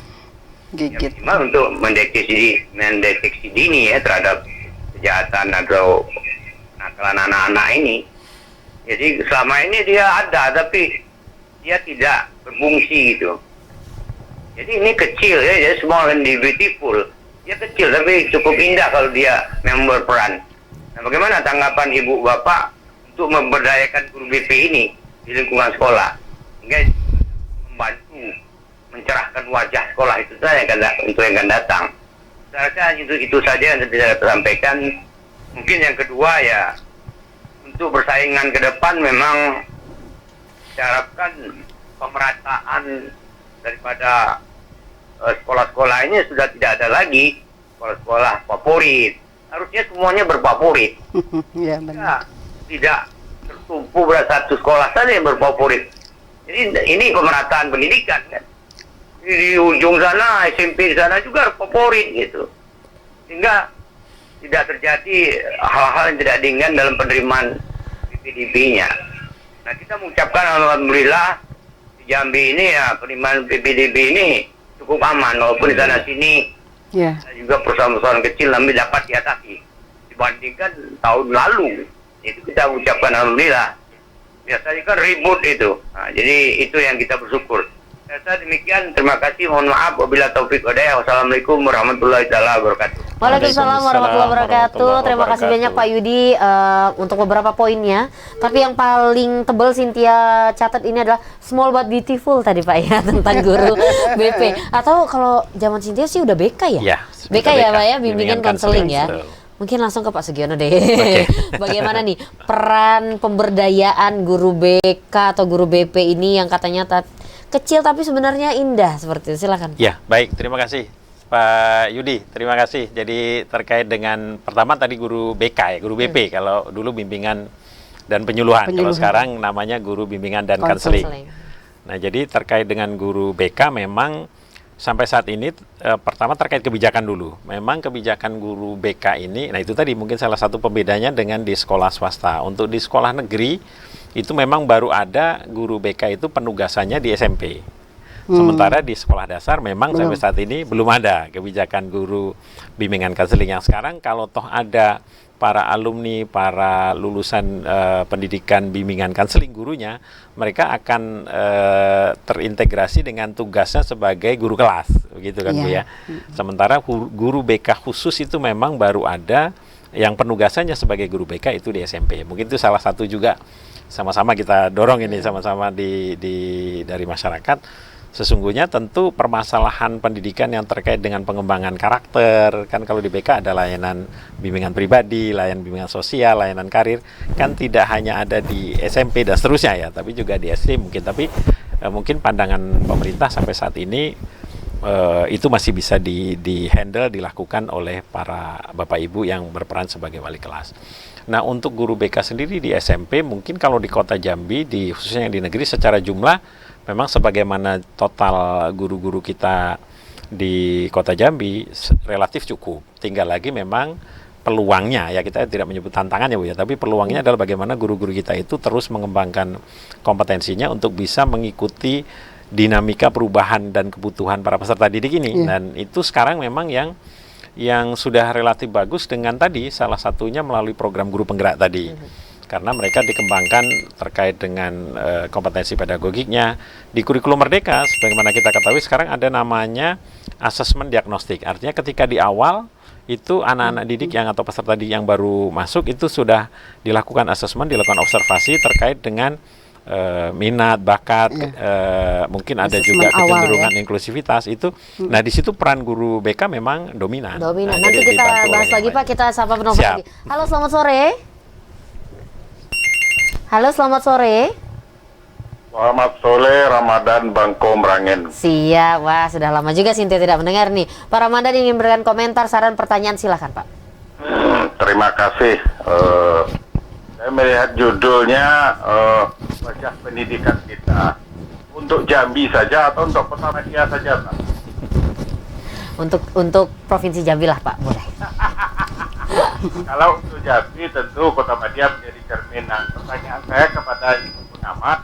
Gigit. minimal untuk mendeteksi dini ya terhadap kejahatan atau nakalan anak-anak ini. Jadi selama ini dia ada tapi dia tidak berfungsi gitu. Jadi ini kecil ya, jadi small and beautiful. Dia kecil tapi cukup indah kalau dia memang berperan. Nah, bagaimana tanggapan Ibu Bapak untuk memberdayakan guru BP ini di lingkungan sekolah hingga membantu mencerahkan wajah sekolah itu saja untuk yang akan datang. Saya rasa itu saja yang bisa saya sampaikan. Mungkin yang kedua ya, untuk persaingan ke depan memang saya harapkan pemerataan daripada sekolah-sekolah ini sudah tidak ada lagi sekolah-sekolah favorit. Harusnya semuanya berfavorit. Ya, benar. Tidak tertumpu pada satu sekolah saja yang berfavorit. Jadi ini pemerataan pendidikan kan. Di ujung sana SMP di sana juga favorit gitu. Sehingga tidak terjadi hal-hal yang tidak diinginkan dalam penerimaan PPDB-nya. Nah, kita mengucapkan alhamdulillah di Jambi ini ya penerimaan PPDB ini cukup aman walaupun di sana sini Ya. juga persoalan-persoalan kecil tapi dapat diatasi dibandingkan tahun lalu. Itu kita ucapkan alhamdulillah. Biasanya kan ribut itu. Nah, jadi itu yang kita bersyukur. Saya demikian, terima kasih, mohon maaf, wabillahi taufiq hidayah. Wassalamualaikum warahmatullahi wabarakatuh. Waalaikumsalam warahmatullahi wabarakatuh. Terima kasih banyak Pak Yudi untuk beberapa poinnya. Tapi yang paling tebal Cynthia catat ini adalah small but beautiful tadi Pak ya, tentang guru BP. Atau kalau zaman Cynthia sih udah BK ya? Ya, BK ya Pak ya, bimbingan konseling ya. betul. Mungkin langsung ke Pak Sugiono deh. Bagaimana nih peran pemberdayaan guru BK atau guru BP ini yang katanya kecil tapi sebenarnya indah seperti itu. Silakan. Ya, baik. Terima kasih Pak Yudi. Terima kasih. Jadi terkait dengan pertama tadi guru BK ya, guru BP. Kalau dulu bimbingan dan penyuluhan. Kalau sekarang namanya guru bimbingan dan konseling. Nah, jadi terkait dengan guru BK memang sampai saat ini pertama terkait kebijakan dulu. Memang kebijakan guru BK ini, nah itu tadi mungkin salah satu pembedanya dengan di sekolah swasta. Untuk di sekolah negeri itu memang baru ada guru BK itu penugasannya di SMP. Sementara di sekolah dasar memang sampai saat ini belum ada kebijakan guru bimbingan konseling. Yang sekarang kalau toh ada para alumni, para lulusan pendidikan bimbingan konseling gurunya, mereka akan terintegrasi dengan tugasnya sebagai guru kelas, begitu kan Bu ya. Sementara guru BK khusus itu memang baru ada yang penugasannya sebagai guru BK itu di SMP. Mungkin itu salah satu juga sama-sama kita dorong ini sama-sama dari masyarakat. Sesungguhnya tentu permasalahan pendidikan yang terkait dengan pengembangan karakter, kan kalau di BK ada layanan bimbingan pribadi, layanan bimbingan sosial, layanan karir, kan tidak hanya ada di SMP dan seterusnya ya, tapi juga di SD mungkin. Tapi mungkin pandangan pemerintah sampai saat ini itu masih bisa di-handle, dilakukan oleh para Bapak Ibu yang berperan sebagai wali kelas. Nah, untuk guru BK sendiri di SMP, mungkin kalau di Kota Jambi, khususnya yang di negeri secara jumlah, memang sebagaimana total guru-guru kita di Kota Jambi relatif cukup. Tinggal lagi memang peluangnya, ya kita tidak menyebut tantangannya Bu ya, tapi peluangnya adalah bagaimana guru-guru kita itu terus mengembangkan kompetensinya untuk bisa mengikuti dinamika perubahan dan kebutuhan para peserta didik ini. Dan itu sekarang memang yang sudah relatif bagus dengan tadi salah satunya melalui program guru penggerak tadi. Karena mereka dikembangkan terkait dengan kompetensi pedagogiknya. Di kurikulum Merdeka, sebagaimana kita ketahui sekarang ada namanya asesmen diagnostik. Artinya ketika di awal itu anak-anak didik yang atau peserta didik yang baru masuk itu sudah dilakukan asesmen, dilakukan observasi terkait dengan minat, bakat, mungkin ada juga kecenderungan inklusivitas itu. Nah di situ peran guru BK memang dominan. Dominan. Nanti kita bahas lagi Pak, kita sapa penelpon lagi. Halo, selamat sore. Halo, selamat sore. Selamat sore, Ramadan Bangko Merangin. Siap, wah sudah lama juga Sintia tidak mendengar nih. Pak Ramadan ingin memberikan komentar, saran, pertanyaan, silahkan Pak. Terima kasih. Saya melihat judulnya wajah pendidikan kita. Untuk Jambi saja atau untuk Kota Madia saja, Pak? Untuk Provinsi Jambi lah Pak, boleh. Kalau untuk Jambi tentu Kota Madia menjadi cerminan. Pertanyaan saya kepada Ibu pengamat,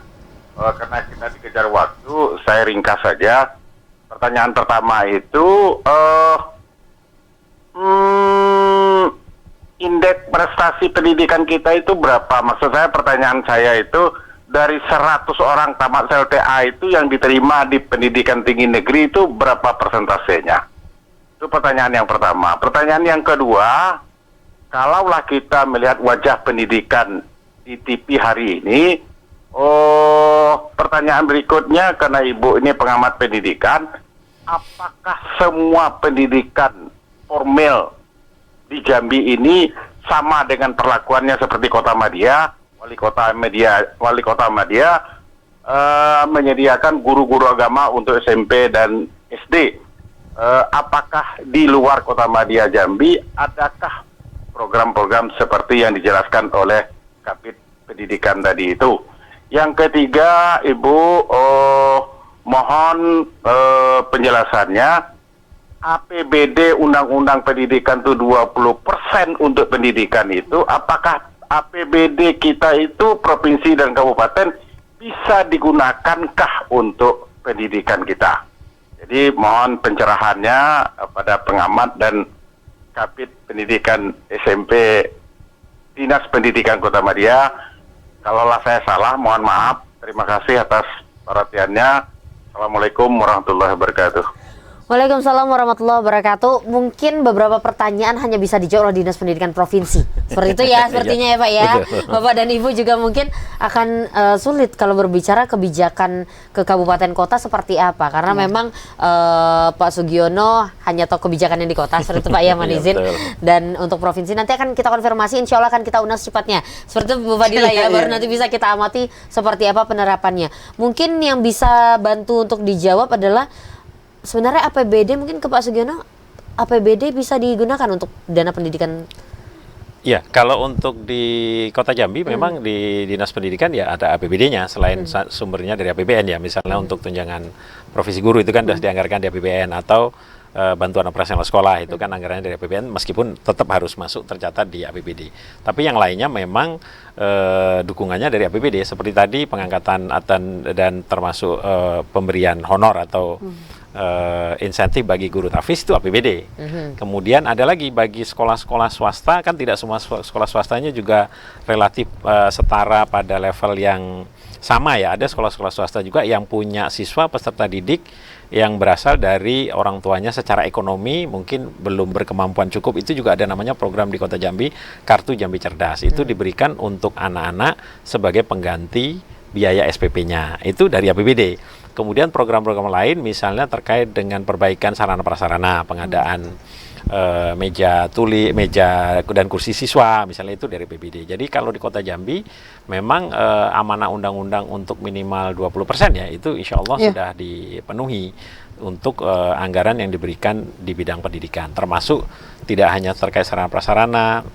karena kita dikejar waktu, saya ringkas saja. Pertanyaan pertama itu, indeks prestasi pendidikan kita itu berapa? Maksud saya, pertanyaan saya itu, dari 100 orang tamat LTA itu yang diterima di pendidikan tinggi negeri itu berapa persentasenya? Itu pertanyaan yang pertama. Pertanyaan yang kedua, kalaulah kita melihat wajah pendidikan di TV hari ini, pertanyaan berikutnya, karena Ibu ini pengamat pendidikan, apakah semua pendidikan formal di Jambi ini sama dengan perlakuannya seperti Kota Madia? Wali Kota Madia menyediakan guru-guru agama untuk SMP dan SD. Apakah di luar Kota Madia Jambi adakah program-program seperti yang dijelaskan oleh Kabid Pendidikan tadi itu? Yang ketiga, Ibu, mohon penjelasannya. APBD Undang-Undang Pendidikan itu 20% untuk pendidikan itu, apakah APBD kita itu provinsi dan kabupaten bisa digunakankah untuk pendidikan kita? Jadi mohon pencerahannya pada pengamat dan Kabid Pendidikan SMP Dinas Pendidikan Kota Madia. Kalaulah saya salah, mohon maaf. Terima kasih atas perhatiannya. Assalamualaikum warahmatullahi wabarakatuh. Waalaikumsalam warahmatullahi wabarakatuh. Mungkin beberapa pertanyaan hanya bisa dijawab oleh Dinas Pendidikan Provinsi. Seperti itu ya, sepertinya ya Pak ya. Bapak dan Ibu juga mungkin akan sulit kalau berbicara kebijakan ke kabupaten kota seperti apa. Karena memang Pak Sugiono hanya tahu kebijakan yang di kota, seperti itu Pak ya, mohon izin. Dan untuk provinsi nanti akan kita konfirmasi, insya Allah akan kita unas secepatnya. Seperti itu Bu Fadila ya, baru nanti bisa kita amati seperti apa penerapannya. Mungkin yang bisa bantu untuk dijawab adalah sebenarnya APBD, mungkin ke Pak Sugiono, APBD bisa digunakan untuk dana pendidikan? Ya, kalau untuk di Kota Jambi memang di Dinas Pendidikan ya ada APBD-nya selain sumbernya dari APBN ya. Misalnya untuk tunjangan profesi guru itu kan sudah dianggarkan di APBN, atau bantuan operasional sekolah itu kan anggarannya dari APBN, meskipun tetap harus masuk tercatat di APBD. Tapi yang lainnya memang dukungannya dari APBD, seperti tadi pengangkatan dan termasuk pemberian honor atau insentif bagi guru tafis itu APBD. Kemudian ada lagi bagi sekolah-sekolah swasta, kan tidak semua sekolah swastanya juga relatif setara pada level yang sama ya. Ada sekolah-sekolah swasta juga yang punya siswa peserta didik yang berasal dari orang tuanya secara ekonomi mungkin belum berkemampuan cukup. Itu juga ada namanya program di Kota Jambi, Kartu Jambi Cerdas. Itu diberikan untuk anak-anak sebagai pengganti biaya SPP-nya. Itu dari APBD. Kemudian program-program lain misalnya terkait dengan perbaikan sarana prasarana, pengadaan meja tulis, meja dan kursi siswa, misalnya itu dari APBD. Jadi kalau di Kota Jambi memang amanah undang-undang untuk minimal 20% ya, itu insya Allah sudah dipenuhi untuk anggaran yang diberikan di bidang pendidikan, termasuk tidak hanya terkait sarana prasarana,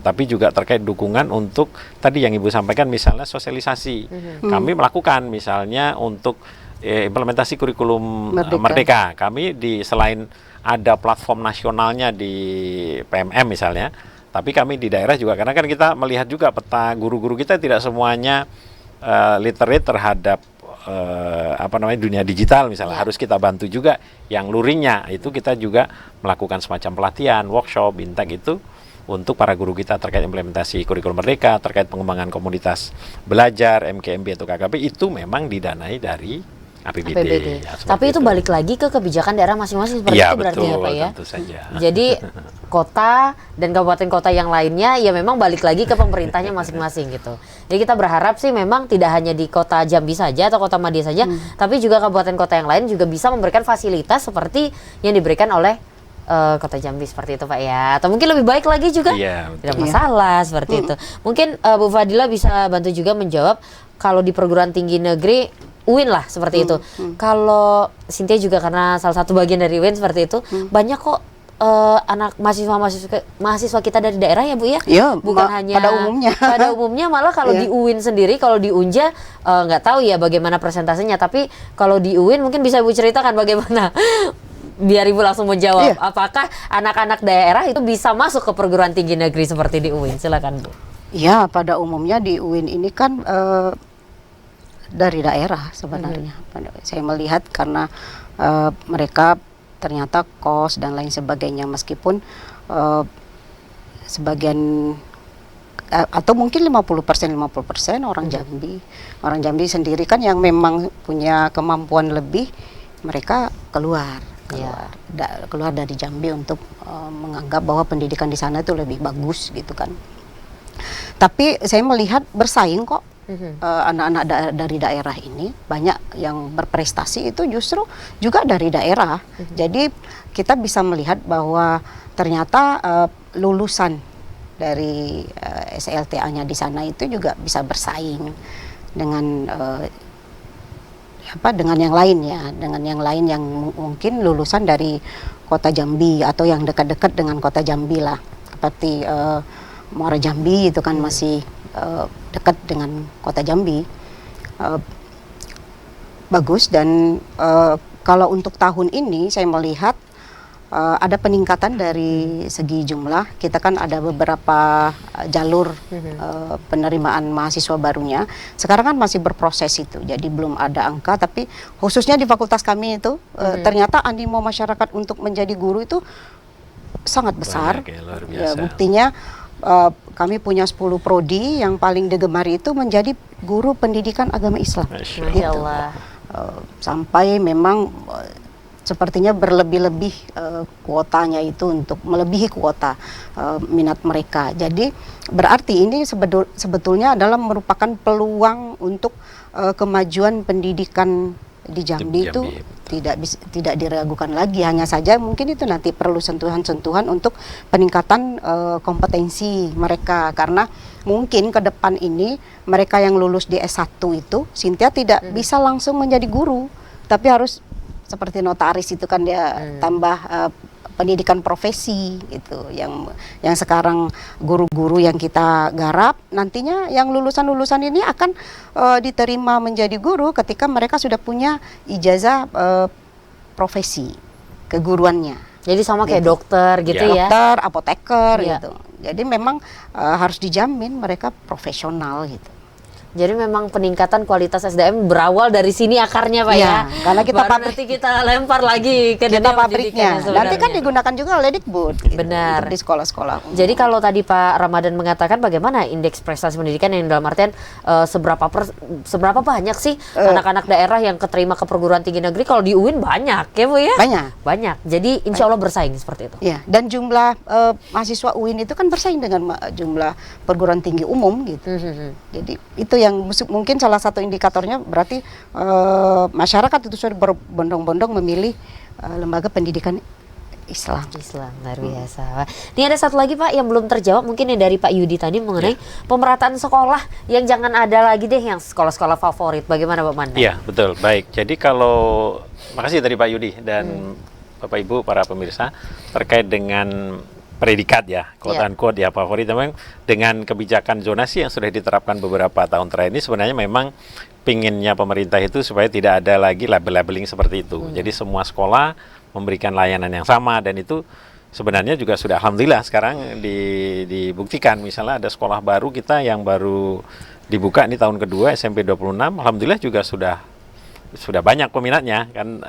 tapi juga terkait dukungan untuk tadi yang Ibu sampaikan, misalnya sosialisasi. Kami melakukan misalnya untuk implementasi kurikulum Merdeka. Kami selain ada platform nasionalnya di PMM misalnya, Tapi kami di daerah juga, karena kan kita melihat juga peta guru-guru kita tidak semuanya literate terhadap dunia digital misalnya. Harus kita bantu juga yang luringnya. Itu kita juga melakukan semacam pelatihan, workshop, bintek itu untuk para guru kita terkait implementasi kurikulum merdeka, terkait pengembangan komunitas belajar, MKMB atau KKP, itu memang didanai dari APBD. Ya, tapi itu balik lagi ke kebijakan daerah masing-masing seperti ya, itu berarti betul, ya Pak ya? Tentu saja. Jadi kota dan kabupaten kota yang lainnya ya memang balik lagi ke pemerintahnya masing-masing gitu. Jadi kita berharap sih memang tidak hanya di kota Jambi saja atau kota Madia saja, tapi juga kabupaten kota yang lain juga bisa memberikan fasilitas seperti yang diberikan oleh kota Jambi seperti itu Pak ya. Atau mungkin lebih baik lagi juga, tidak masalah seperti itu. Mungkin Bu Fadila bisa bantu juga menjawab kalau di perguruan tinggi negeri UIN lah seperti itu. Kalau Cynthia juga karena salah satu bagian dari UIN seperti itu, banyak kok anak mahasiswa kita dari daerah ya Bu ya? Iya, bukan hanya pada umumnya. Pada umumnya malah kalau di UIN sendiri, kalau di Unja nggak tahu ya bagaimana presentasenya, tapi kalau di UIN mungkin bisa Ibu ceritakan bagaimana. Biar Ibu langsung menjawab, apakah anak-anak daerah itu bisa masuk ke perguruan tinggi negeri seperti di UIN? Silakan Bu. Ya, pada umumnya di UIN ini kan dari daerah sebenarnya. Saya melihat karena mereka ternyata kos dan lain sebagainya, meskipun sebagian atau mungkin 50% orang Jambi. Orang Jambi sendiri kan yang memang punya kemampuan lebih, mereka keluar dari Jambi untuk menganggap bahwa pendidikan di sana itu lebih bagus gitu kan. Tapi saya melihat bersaing kok. Anak-anak dari daerah ini banyak yang berprestasi itu justru juga dari daerah. Jadi kita bisa melihat bahwa ternyata lulusan dari SLTA-nya di sana itu juga bisa bersaing dengan dengan yang lain ya, dengan yang lain yang mungkin lulusan dari kota Jambi atau yang dekat-dekat dengan kota Jambi lah, seperti Muara Jambi itu kan masih dekat dengan kota Jambi. Bagus. Dan kalau untuk tahun ini saya melihat ada peningkatan dari segi jumlah. Kita kan ada beberapa jalur penerimaan mahasiswa barunya. Sekarang kan masih berproses itu, jadi belum ada angka. Tapi khususnya di fakultas kami itu ternyata animo masyarakat untuk menjadi guru itu sangat besar. Banyak, ya, luar biasa. Buktinya kami punya 10 prodi yang paling digemari itu menjadi guru pendidikan agama Islam. Masya Allah. Sampai memang sepertinya berlebih-lebih kuotanya itu untuk melebihi kuota minat mereka. Jadi berarti ini sebetulnya adalah merupakan peluang untuk kemajuan pendidikan di Jambi itu tidak diragukan lagi. Hanya saja mungkin itu nanti perlu sentuhan-sentuhan untuk peningkatan kompetensi mereka, karena mungkin ke depan ini mereka yang lulus di S1 itu Cynthia tidak bisa langsung menjadi guru, tapi harus seperti notaris itu kan dia tambah pendidikan profesi gitu, yang sekarang guru-guru yang kita garap nantinya yang lulusan-lulusan ini akan diterima menjadi guru ketika mereka sudah punya ijazah profesi keguruannya. Jadi sama kayak dokter gitu ya. Dokter, apoteker gitu. Jadi memang harus dijamin mereka profesional gitu. Jadi memang peningkatan kualitas SDM berawal dari sini akarnya Pak ya. Karena kita nanti kita lempar lagi ke kita dunia pabriknya. Nanti kan digunakan juga oleh Dikbud. Gitu, benar. Di sekolah-sekolah. Jadi kalau tadi Pak Ramadan mengatakan bagaimana indeks prestasi pendidikan, yang dalam artian seberapa banyak sih anak-anak daerah yang keterima ke perguruan tinggi negeri? Kalau di UIN banyak ya Bu ya? Banyak. Jadi insya Allah bersaing seperti itu. Iya. Dan jumlah mahasiswa UIN itu kan bersaing dengan jumlah perguruan tinggi umum gitu. Jadi itu yang mungkin salah satu indikatornya berarti masyarakat itu sudah berbondong-bondong memilih lembaga pendidikan Islam. Luar biasa. Ini ada satu lagi Pak yang belum terjawab, mungkin yang dari Pak Yudi tadi mengenai pemerataan sekolah yang jangan ada lagi deh yang sekolah-sekolah favorit. Bagaimana Pak Manda? Iya, betul. Baik. Jadi kalau makasih dari Pak Yudi dan Bapak Ibu para pemirsa terkait dengan predikat ya, quote-unquote ya favorit, memang dengan kebijakan zonasi yang sudah diterapkan beberapa tahun terakhir ini sebenarnya memang pinginnya pemerintah itu supaya tidak ada lagi label-labeling seperti itu. Jadi semua sekolah memberikan layanan yang sama, dan itu sebenarnya juga sudah alhamdulillah sekarang dibuktikan. Misalnya ada sekolah baru kita yang baru dibuka ini tahun kedua SMP 26, alhamdulillah juga sudah banyak peminatnya kan,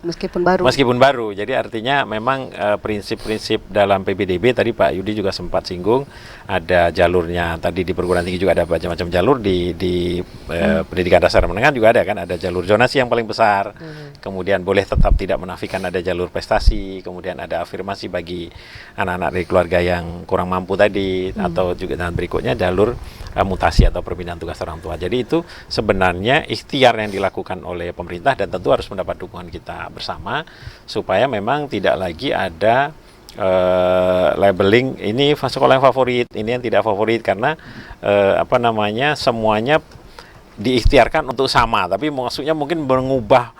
meskipun baru. Jadi artinya memang prinsip-prinsip dalam PPDB tadi Pak Yudi juga sempat singgung, ada jalurnya tadi di perguruan tinggi juga ada macam-macam jalur, di pendidikan dasar menengah juga ada kan, ada jalur zonasi yang paling besar, kemudian boleh tetap tidak menafikan ada jalur prestasi, kemudian ada afirmasi bagi anak-anak dari keluarga yang kurang mampu tadi, atau juga dan berikutnya jalur mutasi atau perpindahan tugas orang tua. Jadi itu sebenarnya ikhtiar yang dilakukan oleh pemerintah dan tentu harus mendapat dukungan kita bersama supaya memang tidak lagi ada labeling ini sekolah yang favorit, ini yang tidak favorit, karena semuanya diikhtiarkan untuk sama, tapi maksudnya mungkin mengubah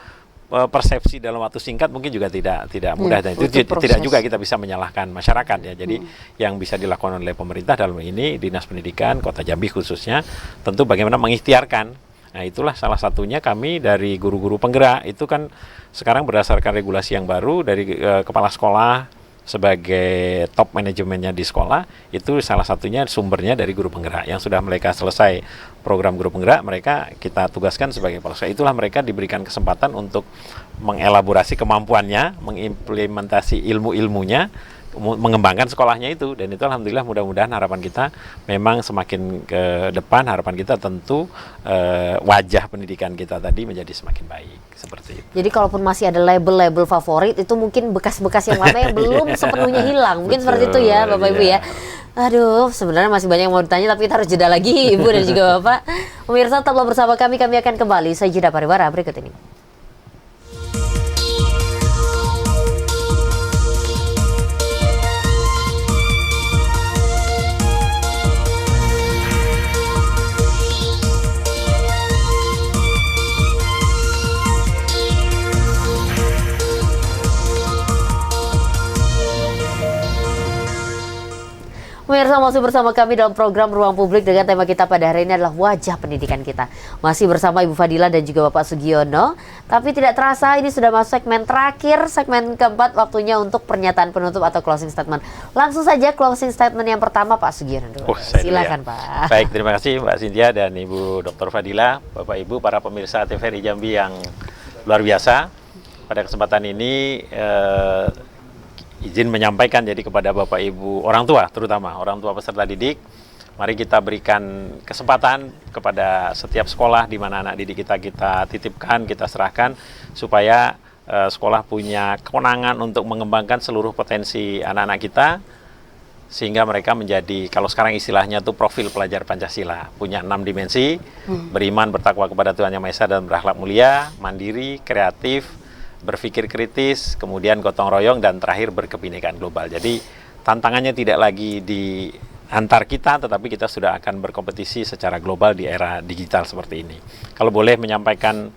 persepsi dalam waktu singkat mungkin juga tidak mudah, dan itu tidak juga kita bisa menyalahkan masyarakat ya. Jadi yang bisa dilakukan oleh pemerintah dalam ini Dinas Pendidikan Kota Jambi khususnya tentu bagaimana mengikhtiarkan. Nah, itulah salah satunya kami dari guru-guru penggerak itu kan sekarang berdasarkan regulasi yang baru dari kepala sekolah sebagai top manajemennya di sekolah, itu salah satunya sumbernya dari guru penggerak yang sudah mereka selesai program guru penggerak, mereka kita tugaskan sebagai kepala sekolah. Itulah mereka diberikan kesempatan untuk mengelaborasi kemampuannya, mengimplementasi ilmu-ilmunya, mengembangkan sekolahnya itu, dan itu alhamdulillah mudah-mudahan harapan kita memang semakin ke depan, harapan kita tentu wajah pendidikan kita tadi menjadi semakin baik seperti itu. Jadi kalaupun masih ada label-label favorit itu mungkin bekas-bekas yang lama yang belum sepenuhnya hilang, mungkin seperti itu ya Bapak Ibu ya. Aduh, sebenarnya masih banyak yang mau ditanya tapi kita harus jeda lagi Ibu dan juga Bapak. Pemirsa tetaplah bersama kami akan kembali usai jeda pariwara berikut ini. Pemirsa, masih bersama kami dalam program Ruang Publik dengan tema kita pada hari ini adalah wajah pendidikan kita. Masih bersama Ibu Fadila dan juga Bapak Sugiono. Tapi tidak terasa ini sudah masuk segmen terakhir, segmen keempat, waktunya untuk pernyataan penutup atau closing statement. Langsung saja closing statement yang pertama Pak Sugiono dulu. Silakan Pak. Baik, terima kasih Mbak Cynthia dan Ibu Dr. Fadila, Bapak Ibu, para pemirsa TVRI Jambi yang luar biasa. Pada kesempatan ini izin menyampaikan jadi kepada Bapak Ibu orang tua, terutama orang tua peserta didik, mari kita berikan kesempatan kepada setiap sekolah di mana anak didik kita titipkan, kita serahkan supaya sekolah punya kewenangan untuk mengembangkan seluruh potensi anak-anak kita sehingga mereka menjadi, kalau sekarang istilahnya tuh profil pelajar Pancasila, punya 6 dimensi, beriman, bertakwa kepada Tuhan Yang Maha Esa dan berakhlak mulia, mandiri, kreatif, berpikir kritis, kemudian gotong royong, dan terakhir berkebinekaan global. Jadi tantangannya tidak lagi di antar kita, tetapi kita sudah akan berkompetisi secara global di era digital seperti ini. Kalau boleh menyampaikan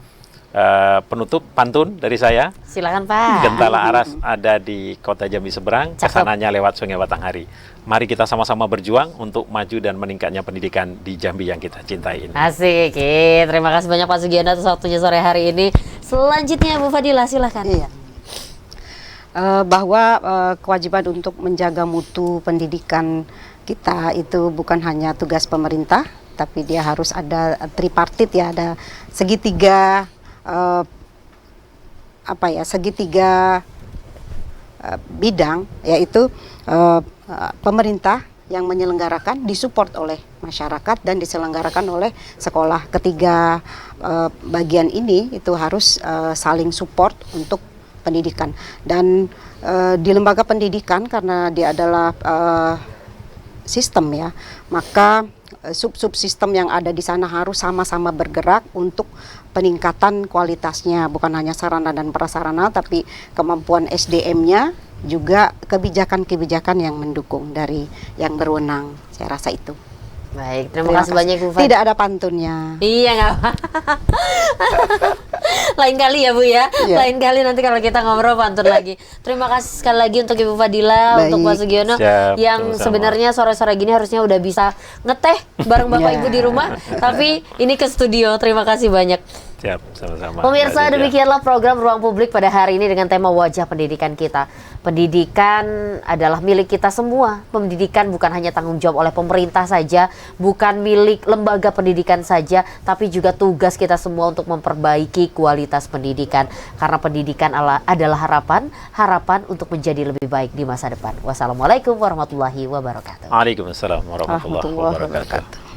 penutup pantun dari saya. Silakan Pak. Gentala Aras ada di Kota Jambi seberang, kesananya lewat Sungai Batanghari. Mari kita sama-sama berjuang untuk maju dan meningkatnya pendidikan di Jambi yang kita cintai ini. Asik, terima kasih banyak Pak Sugiono atas waktunya sore hari ini. Selanjutnya Bu Fadila, silakan. Iya. Bahwa kewajiban untuk menjaga mutu pendidikan kita itu bukan hanya tugas pemerintah, tapi dia harus ada tripartit ya, ada segitiga bidang, yaitu pemerintah yang menyelenggarakan, disupport oleh masyarakat dan diselenggarakan oleh sekolah. Ketiga bagian ini itu harus saling support untuk pendidikan. Dan di lembaga pendidikan, karena dia adalah sistem ya, maka sub-sub sistem yang ada di sana harus sama-sama bergerak untuk peningkatan kualitasnya, bukan hanya sarana dan prasarana, tapi kemampuan SDM-nya, juga kebijakan-kebijakan yang mendukung dari yang berwenang. Saya rasa itu. Baik, terima kasih banyak Bu Fadila. Tidak ada pantunnya. Iya, nggak apa. Lain kali ya Bu ya. Iya. Lain kali nanti kalau kita ngobrol pantun lagi. Terima kasih sekali lagi untuk Ibu Fadila, untuk Pak Sugiono. Siap, yang sama-sama. sebenarnya sore-sore gini harusnya udah bisa ngeteh bareng Bapak Ibu di rumah. Tapi ini ke studio. Terima kasih banyak. Siap, sama-sama. Pemirsa, Mbak Lydia. demikianlah program Ruang Publik pada hari ini dengan tema Wajah Pendidikan Kita. Pendidikan adalah milik kita semua. Pendidikan bukan hanya tanggung jawab oleh pemerintah saja, bukan milik lembaga pendidikan saja, tapi juga tugas kita semua untuk memperbaiki kualitas pendidikan. Karena pendidikan adalah harapan untuk menjadi lebih baik di masa depan. Wassalamualaikum warahmatullahi wabarakatuh. Waalaikumsalam warahmatullahi wabarakatuh.